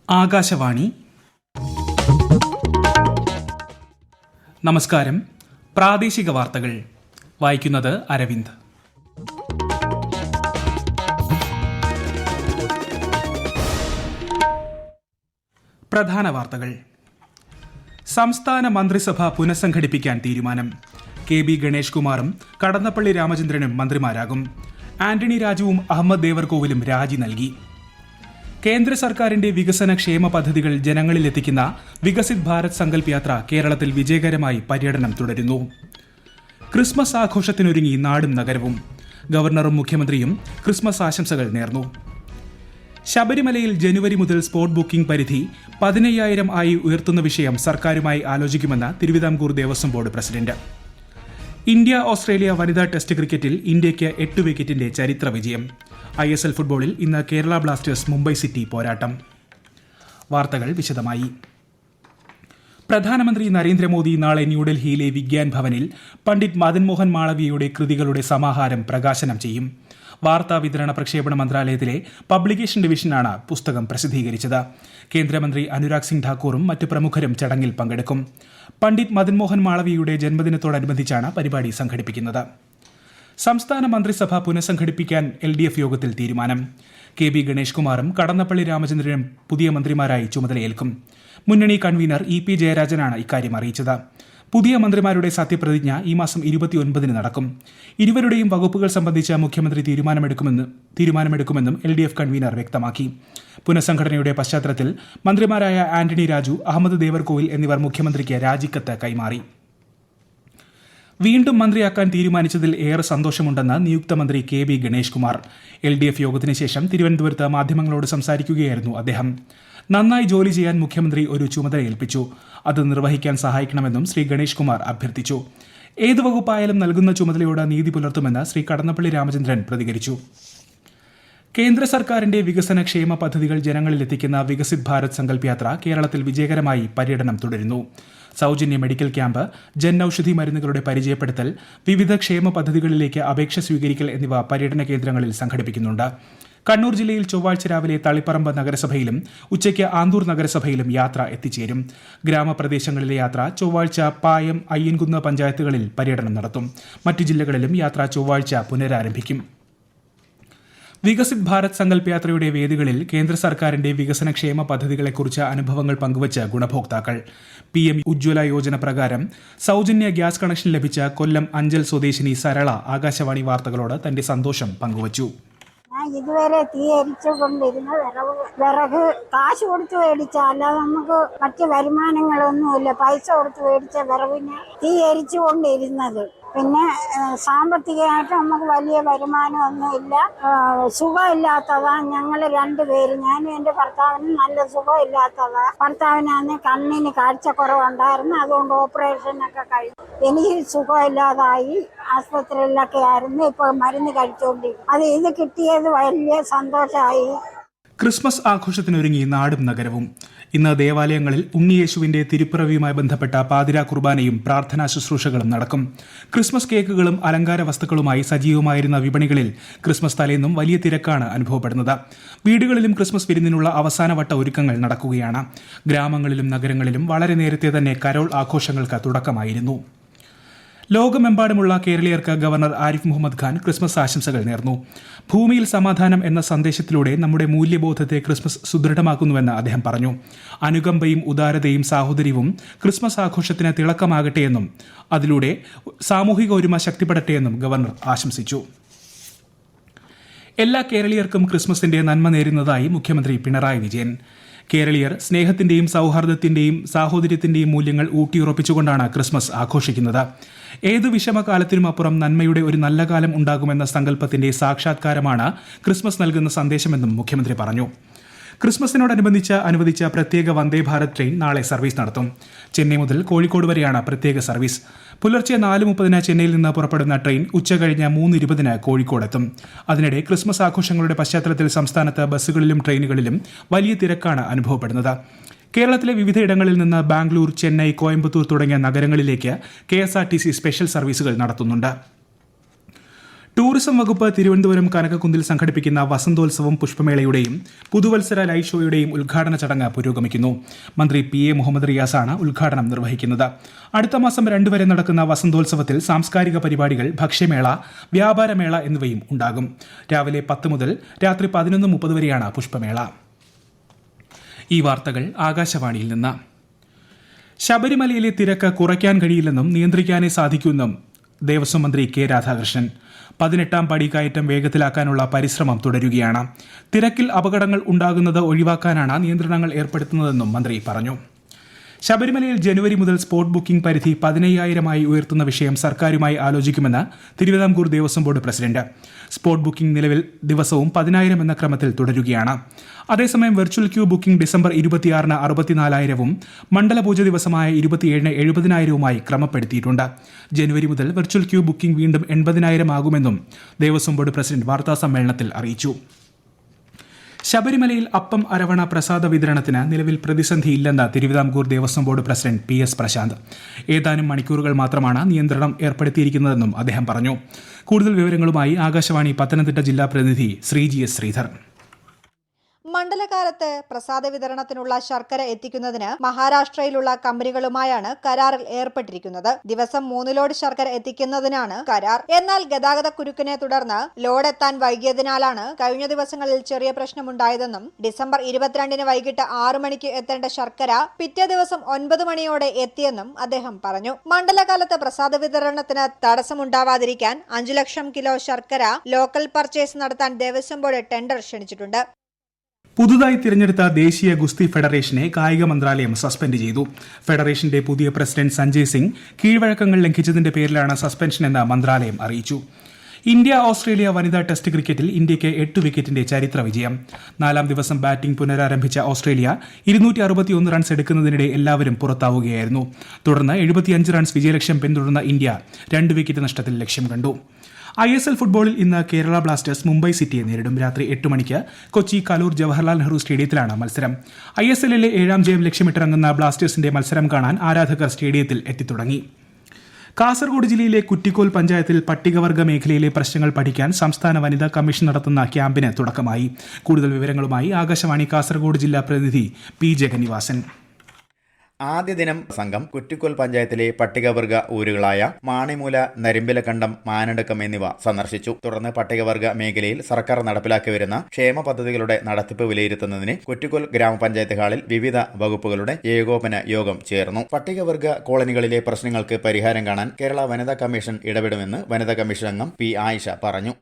ആകാശവാണി. നമസ്കാരം. പ്രാദേശിക വാർത്തകൾ വായിക്കുന്നത് അരവിന്ദ്. പ്രധാന വാർത്തകൾ. സംസ്ഥാന മന്ത്രിസഭ പുനഃസംഘടിപ്പിക്കാൻ തീരുമാനം. KB ഗണേഷ് കുമാറും കടന്നപ്പള്ളി രാമചന്ദ്രനും മന്ത്രിമാരാകും. ആന്റണി രാജുവും അഹമ്മദ് ദേവർകോവിലും രാജി നൽകി. കേന്ദ്ര സർക്കാരിന്റെ വികസന ക്ഷേമ പദ്ധതികൾ ജനങ്ങളിലെത്തിക്കുന്ന വികസിത് ഭാരത് സങ്കൽപ് യാത്ര കേരളത്തിൽ വിജയകരമായി പര്യടനം തുടരുന്നു. ക്രിസ്മസ് ആഘോഷത്തിനൊരുങ്ങി നാടും നഗരവും. ഗവർണറും മുഖ്യമന്ത്രിയും ക്രിസ്മസ് ആശംസകൾ നേർന്നു. ശബരിമലയിൽ ജനുവരി മുതൽ സ്പോട്ട് ബുക്കിംഗ് പരിധി 15,000 ആയി ഉയർത്തുന്ന വിഷയം സർക്കാരുമായി ആലോചിക്കുമെന്ന് Thiruvithamkoor Devaswom board president. India Australia വനിതാ ടെസ്റ്റ് ക്രിക്കറ്റിൽ ഇന്ത്യയ്ക്ക് 8 വിക്കറ്റിന്റെ ചരിത്ര വിജയം. ISL ഫുട്ബോളിൽ ഇന്ന് കേരള ബ്ലാസ്റ്റേഴ്സ് മുംബൈ സിറ്റി പോരാട്ടം. വാർത്തകൾ വിശദമായി. പ്രധാനമന്ത്രി നരേന്ദ്രമോദി നാളെ ന്യൂഡൽഹിയിലെ വിഗ്യാൻ ഭവനിൽ പണ്ഡിറ്റ് മദൻ മോഹൻ മാളവ്യയുടെ കൃതികളുടെ സമാഹാരം പ്രകാശനം ചെയ്യും. വാർത്താ വിതരണ പ്രക്ഷേപണ മന്ത്രാലയത്തിലെ പബ്ലിക്കേഷൻ ഡിവിഷനാണ് പുസ്തകം പ്രസിദ്ധീകരിച്ചത്. കേന്ദ്രമന്ത്രി അനുരാഗ് സിംഗ് ഠാക്കൂറും മറ്റ് പ്രമുഖരും ചടങ്ങിൽ പങ്കെടുക്കും. പണ്ഡിറ്റ് മദൻ മോഹൻ മാളവ്യയുടെ ജന്മദിനത്തോടനുബന്ധിച്ചാണ് പരിപാടി സംഘടിപ്പിക്കുന്നത്. സംസ്ഥാന മന്ത്രിസഭ പുനഃസംഘടിപ്പിക്കാൻ LDF യോഗത്തിൽ തീരുമാനം. KB ഗണേഷ് കുമാറും കടന്നപ്പള്ളി രാമചന്ദ്രനും പുതിയ മന്ത്രിമാരായി ചുമതലയേൽക്കും. മുന്നണി കൺവീനർ EP ജയരാജനാണ് ഇക്കാര്യം അറിയിച്ചത്. പുതിയ മന്ത്രിമാരുടെ സത്യപ്രതിജ്ഞ ഈ മാസം 29 നടക്കും. ഇരുവരുടെയും വകുപ്പുകൾ സംബന്ധിച്ച മുഖ്യമന്ത്രി തീരുമാനമെടുക്കുമെന്നും LDF കൺവീനർ വ്യക്തമാക്കി. പുനഃസംഘടനയുടെ പശ്ചാത്തലത്തിൽ മന്ത്രിമാരായ ആന്റണി രാജു, അഹമ്മദ് ദേവർകോവിൽ എന്നിവർ മുഖ്യമന്ത്രിക്ക് രാജിക്കത്ത് കൈമാറി. വീണ്ടും മന്ത്രിയാക്കാൻ തീരുമാനിച്ചതിൽ ഏറെ സന്തോഷമുണ്ടെന്ന് നിയുക്ത മന്ത്രി KB ഗണേഷ് കുമാർ. LDF യോഗത്തിന് ശേഷം തിരുവനന്തപുരത്ത് മാധ്യമങ്ങളോട് സംസാരിക്കുകയായിരുന്നു അദ്ദേഹം. നന്നായി ജോലി ചെയ്യാൻ മുഖ്യമന്ത്രി ഒരു ചുമതല ഏൽപ്പിച്ചു. അത് നിർവഹിക്കാൻ സഹായിക്കണമെന്നും ശ്രീ ഗണേഷ് കുമാർ അഭ്യർത്ഥിച്ചു. ഏത് വകുപ്പായാലും നൽകുന്ന ചുമതലയോട് നീതി പുലർത്തുമെന്ന് ശ്രീ കടന്നപ്പള്ളി രാമചന്ദ്രൻ പ്രതികരിച്ചു. കേന്ദ്ര സർക്കാരിന്റെ വികസന ക്ഷേമ പദ്ധതികൾ ജനങ്ങളിലെത്തിക്കുന്ന വികസിത് ഭാരത് സങ്കൽപ് യാത്ര കേരളത്തിൽ വിജയകരമായി പര്യടനം തുടരുന്നു. സൗജന്യ മെഡിക്കൽ ക്യാമ്പ്, ജൻ ഔഷധി മരുന്നുകളുടെ പരിചയപ്പെടുത്തൽ, വിവിധ ക്ഷേമ പദ്ധതികളിലേക്ക് അപേക്ഷ സ്വീകരിക്കൽ എന്നിവ പര്യടന കേന്ദ്രങ്ങളിൽ സംഘടിപ്പിക്കുന്നുണ്ട്. കണ്ണൂർ ജില്ലയിൽ ചൊവ്വാഴ്ച രാവിലെ തളിപ്പറമ്പ് നഗരസഭയിലും ഉച്ചയ്ക്ക് ആന്തൂർ നഗരസഭയിലും യാത്ര എത്തിച്ചേരും. ഗ്രാമപ്രദേശങ്ങളിലെ യാത്ര ചൊവ്വാഴ്ച പായം, അയ്യൻകുന്ന് പഞ്ചായത്തുകളിൽ പര്യടനം നടത്തും. മറ്റു ജില്ലകളിലും യാത്ര ചൊവ്വാഴ്ച പുനരാരംഭിക്കും. വികസിത് ഭാരത് സങ്കൽപ് യാത്രയുടെ വേദികളിൽ കേന്ദ്ര സർക്കാരിന്റെ വികസന ക്ഷേമ പദ്ധതികളെക്കുറിച്ച് അനുഭവങ്ങൾ പങ്കുവച്ച് ഗുണഭോക്താക്കൾ. PM ഉജ്ജ്വല യോജന പ്രകാരം സൗജന്യ ഗ്യാസ് കണക്ഷൻ ലഭിച്ച കൊല്ലം അഞ്ചൽ സ്വദേശിനി സരള ആകാശവാണി വാർത്തകളോട് തന്റെ സന്തോഷം പങ്കുവച്ചു. ഇതുവരെ തീ എരിച്ചുകൊണ്ടിരുന്ന വിറക് കാശ് കൊടുത്ത് മേടിച്ച, അല്ലാതെ നമുക്ക് മറ്റ് വരുമാനങ്ങളൊന്നുമില്ല. പൈസ കൊടുത്ത് മേടിച്ച വിറകിന് തീ എരിച്ചുകൊണ്ടിരുന്നത്. പിന്നെ സാമ്പത്തികമായിട്ട് നമുക്ക് വലിയ വരുമാനമൊന്നുമില്ല. സുഖമില്ലാത്തതാ ഞങ്ങൾ രണ്ടുപേരും. ഞാനും എൻ്റെ ഭർത്താവിനും നല്ല സുഖമില്ലാത്തതാ. ഭർത്താവിനാന്ന് കണ്ണിന് കാഴ്ചക്കുറവുണ്ടായിരുന്നു. അതുകൊണ്ട് ഓപ്പറേഷനൊക്കെ കഴിഞ്ഞു. എനിക്ക് സുഖമില്ലാതായി ആസ്പത്രിയിലൊക്കെ ആയിരുന്നു. ഇപ്പോൾ മരുന്ന് കഴിച്ചുകൊണ്ടിരിക്കും. ഇത് കിട്ടിയത് വലിയ സന്തോഷമായി. ക്രിസ്മസ് ആഘോഷത്തിനൊരുങ്ങി നാടും നഗരവും. ഇന്ന് ദേവാലയങ്ങളിൽ ഉണ്ണിയേശുവിന്റെ തിരുപ്പിറവിയുമായി ബന്ധപ്പെട്ട പാതിരാ കുർബാനയും പ്രാർത്ഥനാ ശുശ്രൂഷകളും നടക്കും. ക്രിസ്മസ് കേക്കുകളും അലങ്കാര വസ്തുക്കളുമായി സജീവമായിരുന്ന വിപണികളിൽ ക്രിസ്മസ് തലേന്നും വലിയ തിരക്കാണ് അനുഭവപ്പെടുന്നത്. വീടുകളിലും ക്രിസ്മസ് വിരുന്നിനുള്ള അവസാനവട്ട ഒരുക്കങ്ങൾ നടക്കുകയാണ്. ഗ്രാമങ്ങളിലും നഗരങ്ങളിലും വളരെ നേരത്തെ തന്നെ കരോൾ ആഘോഷങ്ങൾക്ക് തുടക്കമായിരുന്നു. ലോകമെമ്പാടുമുള്ള കേരളീയർക്ക് ഗവർണർ ആരിഫ് മുഹമ്മദ് ഖാൻ ക്രിസ്മസ് ആശംസകൾ നേർന്നു. ഭൂമിയിൽ സമാധാനം എന്ന സന്ദേശത്തിലൂടെ നമ്മുടെ മൂല്യബോധത്തെ ക്രിസ്മസ് സുദൃഢമാക്കുന്നുവെന്ന് അദ്ദേഹം പറഞ്ഞു. അനുകമ്പയും ഉദാരതയും സാഹോദര്യവും ക്രിസ്മസ് ആഘോഷത്തിന് തിളക്കമാകട്ടെയെന്നും അതിലൂടെ സാമൂഹിക ഒരുമ ശക്തിപ്പെടട്ടെയെന്നും ഗവർണർ ആശംസിച്ചു. എല്ലാ കേരളീയർക്കും ക്രിസ്മസിന്റെ നന്മ നേരുന്നതായി മുഖ്യമന്ത്രി പിണറായി വിജയൻ. കേരളീയർ സ്നേഹത്തിന്റെയും സൗഹാർദ്ദത്തിന്റെയും സാഹോദര്യത്തിന്റെയും മൂല്യങ്ങൾ ഊട്ടിയുറപ്പിച്ചുകൊണ്ടാണ് ക്രിസ്മസ് ആഘോഷിക്കുന്നത്. ഏതു വിഷമകാലത്തിനും അപ്പുറം നന്മയുടെ ഒരു നല്ല കാലം ഉണ്ടാകുമെന്ന സങ്കല്പത്തിന്റെ സാക്ഷാത്കാരമാണ് ക്രിസ്മസ് നൽകുന്ന സന്ദേശമെന്നും മുഖ്യമന്ത്രി പറഞ്ഞു. ക്രിസ്മസിനോടനുബന്ധിച്ച് അനുവദിച്ച പ്രത്യേക വന്ദേ ഭാരത് ട്രെയിൻ നാളെ സർവീസ് നടത്തും. ചെന്നൈ മുതൽ കോഴിക്കോട് വരെയാണ് പ്രത്യേക സർവീസ്. പുലർച്ചെ 4:30 ചെന്നൈയിൽ നിന്ന് പുറപ്പെടുന്ന ട്രെയിൻ ഉച്ചകഴിഞ്ഞ് 3:20 കോഴിക്കോടെത്തും. അതിനിടെ ക്രിസ്മസ് ആഘോഷങ്ങളുടെ പശ്ചാത്തലത്തിൽ സംസ്ഥാനത്ത് ബസ്സുകളിലും ട്രെയിനുകളിലും വലിയ തിരക്കാണ് അനുഭവപ്പെടുന്നത്. കേരളത്തിലെ വിവിധയിടങ്ങളിൽ നിന്ന് ബാംഗ്ലൂർ, ചെന്നൈ, കോയമ്പത്തൂർ തുടങ്ങിയ നഗരങ്ങളിലേക്ക് KSRTC സ്പെഷ്യൽ സർവീസുകൾ നടത്തുന്നുണ്ട്. ടൂറിസം വകുപ്പ് തിരുവനന്തപുരം കനകക്കുന്നിൽ സംഘടിപ്പിക്കുന്ന വസന്തോത്സവം പുഷ്പമേളയുടെയും പുതുവത്സര ലൈറ്റ് ഷോയുടെയും ഉദ്ഘാടന ചടങ്ങ് പുരോഗമിക്കുന്നു. മന്ത്രി PA മുഹമ്മദ് റിയാസാണ് ഉദ്ഘാടനം നിർവഹിക്കുന്നത്. അടുത്ത മാസം 2 വരെ നടക്കുന്ന വസന്തോത്സവത്തിൽ സാംസ്കാരിക പരിപാടികൾ, ഭക്ഷ്യമേള, വ്യാപാരമേള എന്നിവയും ഉണ്ടാകും. രാവിലെ 10 മുതൽ രാത്രി 11:30 വരെയാണ് പുഷ്പമേള. ഈ വാർത്തകൾ ആകാശവാണിയിൽ നിന്ന്. ശബരിമലയിലെ തിരക്ക് കുറയ്ക്കാൻ കഴിയില്ലെന്നും നിയന്ത്രിക്കാനേ സാധിക്കുമെന്നും ദേവസ്വം മന്ത്രി K രാധാകൃഷ്ണൻ. 18ാം പടി കയറ്റം വേഗത്തിലാക്കാനുള്ള പരിശ്രമം തുടരുകയാണ്. തിരക്കിൽ അപകടങ്ങൾ ഉണ്ടാകുന്നത് ഒഴിവാക്കാനാണ് നിയന്ത്രണങ്ങൾ ഏർപ്പെടുത്തുന്നതെന്നും മന്ത്രി പറഞ്ഞു. ശബരിമലയിൽ ജനുവരി മുതൽ സ്പോട്ട് ബുക്കിംഗ് പരിധി 15,000 ഉയർത്തുന്ന വിഷയം സർക്കാരുമായി ആലോചിക്കുമെന്ന് Thiruvithamkoor Devaswom board president. Spot booking നിലവിൽ ദിവസവും 10,000 എന്ന ക്രമത്തിൽ തുടരുകയാണ്. അതേസമയം വെർച്വൽ ക്യൂ ബുക്കിംഗ് ഡിസംബർ 26-ന് 64,000-ഉം മണ്ഡലപൂജ ദിവസമായ 27-ന് 70,000-ഉമായി ക്രമപ്പെടുത്തിയിട്ടുണ്ട്. ജനുവരി മുതൽ വെർച്വൽ ക്യൂ ബുക്കിംഗ് വീണ്ടും 80,000 ആകുമെന്നും ദേവസ്വം ബോർഡ് പ്രസിഡന്റ് വാർത്താസമ്മേളനത്തിൽ അറിയിച്ചു. ശബരിമലയിൽ അപ്പം, അരവണ പ്രസാദ വിതരണത്തിന് നിലവിൽ പ്രതിസന്ധിയില്ലെന്ന് Thiruvithamkoor Devaswom board president PS Prashanth. ഏതാനും മണിക്കൂറുകൾ മാത്രമാണ് നിയന്ത്രണം ഏർപ്പെടുത്തിയിരിക്കുന്നതെന്നും അദ്ദേഹം പറഞ്ഞു. കൂടുതൽ വിവരങ്ങളുമായി ആകാശവാണി പത്തനംതിട്ട ജില്ലാ പ്രതിനിധി ശ്രീജി S. ശ്രീധർ. മണ്ഡലകാലത്ത് പ്രസാദ വിതരണത്തിനുള്ള ശർക്കര എത്തിക്കുന്നതിന് മഹാരാഷ്ട്രയിലുള്ള കമ്പനികളുമായാണ് കരാറിൽ ഏർപ്പെട്ടിരിക്കുന്നത്. ദിവസം 3 ലോഡ് ശർക്കര എത്തിക്കുന്നതിനാണ് കരാർ. എന്നാൽ ഗതാഗത കുരുക്കിനെ തുടർന്ന് ലോഡ് എത്താൻ വൈകിയതിനാലാണ് കഴിഞ്ഞ ദിവസങ്ങളിൽ ചെറിയ പ്രശ്നമുണ്ടായതെന്നും ഡിസംബർ 22-ന് വൈകിട്ട് 6 മണിക്ക് എത്തേണ്ട ശർക്കര പിറ്റേ ദിവസം 9 മണിയോടെ എത്തിയെന്നും അദ്ദേഹം പറഞ്ഞു. മണ്ഡലകാലത്ത് പ്രസാദ വിതരണത്തിന് തടസ്സമുണ്ടാവാതിരിക്കാൻ 5 ലക്ഷം കിലോ ശർക്കര ലോക്കൽ പർച്ചേസ് നടത്താൻ ദേവസ്വം ബോർഡ് ടെൻഡർ ക്ഷണിച്ചിട്ടുണ്ട്. പുതുതായി തിരഞ്ഞെടുത്ത ദേശീയ ഗുസ്തി ഫെഡറേഷനെ കായിക മന്ത്രാലയം സസ്പെൻഡ് ചെയ്തു. ഫെഡറേഷന്റെ പുതിയ പ്രസിഡന്റ് സഞ്ജയ് സിംഗ് കീഴ്വഴക്കങ്ങൾ ലംഘിച്ചതിന്റെ പേരിലാണ് സസ്പെൻഷനെന്ന് മന്ത്രാലയം അറിയിച്ചു. ഇന്ത്യ-ഓസ്ട്രേലിയ വനിതാ ടെസ്റ്റ് ക്രിക്കറ്റിൽ ഇന്ത്യയ്ക്ക് 8 വിക്കറ്റിന്റെ ചരിത്ര വിജയം. 4ാം ദിവസം ബാറ്റിംഗ് പുനരാരംഭിച്ച ഓസ്ട്രേലിയ 261 റൺസ് എടുക്കുന്നതിനിടെ എല്ലാവരും പുറത്താവുകയായിരുന്നു. തുടർന്ന് 75 റൺസ് വിജയലക്ഷ്യം പിന്തുടർന്ന ഇന്ത്യ 2 വിക്കറ്റ് നഷ്ടത്തിൽ ലക്ഷ്യം കണ്ടു. ISL ഫുട്ബോളിൽ ഇന്ന് കേരള ബ്ലാസ്റ്റേഴ്സ് മുംബൈ സിറ്റിയെ നേരിടും. രാത്രി 8 മണിക്ക് കൊച്ചി കലൂർ ജവഹർലാൽ നെഹ്റു സ്റ്റേഡിയത്തിലാണ് മത്സരം. ISLലെ 7ാം ജയം ലക്ഷ്യമിട്ടിറങ്ങുന്ന ബ്ലാസ്റ്റേഴ്സിന്റെ മത്സരം കാണാൻ ആരാധകർ സ്റ്റേഡിയത്തിൽ എത്തിത്തുടങ്ങി. കാസർഗോഡ് ജില്ലയിലെ കുറ്റിക്കോൽ പഞ്ചായത്തിൽ പട്ടികവർഗ മേഖലയിലെ പ്രശ്നങ്ങൾ പഠിക്കാൻ സംസ്ഥാന വനിതാ കമ്മീഷൻ നടത്തുന്ന ക്യാമ്പിന് തുടക്കമായി. കൂടുതൽ വിവരങ്ങളുമായി ആകാശവാണി കാസർഗോഡ് ജില്ലാ പ്രതിനിധി P. ജഗന്നിവാസൻ. ആദ്യ ദിനം സംഘം കുറ്റിക്കോൽ പഞ്ചായത്തിലെ പട്ടികവർഗ ഊരുകളായ മാണിമൂല, നരിമ്പിലക്കണ്ടം, മാനടുക്കം എന്നിവ സന്ദർശിച്ചു. തുടർന്ന് പട്ടികവർഗ മേഖലയിൽ സർക്കാർ നടപ്പിലാക്കി വരുന്ന ക്ഷേമ പദ്ധതികളുടെ നടത്തിപ്പ് വിലയിരുത്തുന്നതിന് കുറ്റിക്കോൽ ഗ്രാമപഞ്ചായത്ത് ഹാളിൽ വിവിധ വകുപ്പുകളുടെ ഏകോപന യോഗം ചേർന്നു. പട്ടികവർഗ കോളനികളിലെ പ്രശ്നങ്ങൾക്ക് പരിഹാരം കാണാൻ കേരള വനിതാ കമ്മീഷൻ ഇടപെടുമെന്ന് വനിതാ കമ്മീഷൻ അംഗം P. ആയിഷ പറഞ്ഞു.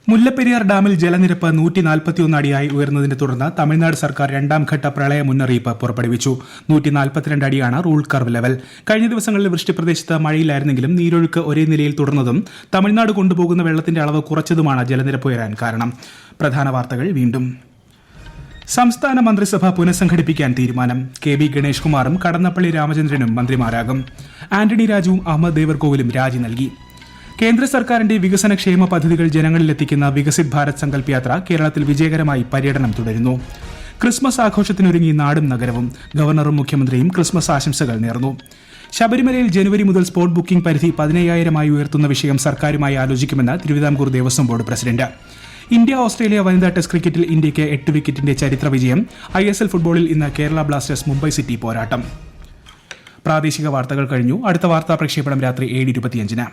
മുല്ലപ്പെരിയാർ ഡാമിൽ ജലനിരപ്പ് 141 അടിയായി ഉയർന്നതിനെ തുടർന്ന് തമിഴ്നാട് സർക്കാർ 2ാം ഘട്ട പ്രളയ മുന്നറിയിപ്പ് പുറപ്പെടുവിച്ചു. 142 അടിയാണ് റൂൾ കർവ് ലെവൽ. കഴിഞ്ഞ ദിവസങ്ങളിൽ വൃഷ്ടിപ്രദേശത്ത് മഴയില്ലായിരുന്നെങ്കിലും നീരൊഴുക്ക് ഒരേ നിലയിൽ തുടർന്നതും തമിഴ്നാട് കൊണ്ടുപോകുന്ന വെള്ളത്തിന്റെ അളവ് കുറച്ചതുമാണ് ജലനിരപ്പ് ഉയരാൻ കാരണം. പ്രധാന വാർത്തകൾ വീണ്ടും. സംസ്ഥാന മന്ത്രിസഭ പുനഃസംഘടിപ്പിക്കാൻ തീരുമാനം. KB ഗണേഷ് കുമാറും കടന്നപ്പള്ളി രാമചന്ദ്രനും മന്ത്രിമാരാകും. ആന്റണി രാജുവും അഹമ്മദ് ദേവർകോവിലും രാജി നൽകി. കേന്ദ്ര സർക്കാരിന്റെ വികസനക്ഷേമ പദ്ധതികൾ ജനങ്ങളിലെത്തിക്കുന്ന വികസിത് ഭാരത് സങ്കല്പ് യാത്ര കേരളത്തിൽ വിജയകരമായി പര്യടനം തുടരുന്നു. ക്രിസ്മസ് ആഘോഷത്തിനൊരുങ്ങി നാടും നഗരവും. ഗവർണറും മുഖ്യമന്ത്രിയും ക്രിസ്മസ് ആശംസകൾ നേർന്നു. ശബരിമലയിൽ ജനുവരി മുതൽ സ്പോട്ട് ബുക്കിംഗ് പരിധി 15,000 ഉയർത്തുന്ന വിഷയം സർക്കാരുമായി ആലോചിക്കുമെന്ന് Thiruvithamkoor Devaswom board president. India Australia വനിതാ ടെസ്റ്റ് ക്രിക്കറ്റിൽ ഇന്ത്യയ്ക്ക് 8 വിക്കറ്റിന്റെ ചരിത്ര വിജയം. ISL ഫുട്ബോളിൽ ഇന്ന് കേരള ബ്ലാസ്റ്റേഴ്സ് മുംബൈ സിറ്റി പോരാട്ടം. പ്രാദേശിക വാർത്തകൾ കഴിഞ്ഞു. അടുത്ത വാർത്താ പ്രക്ഷേപണം രാത്രി 7:25-ന്.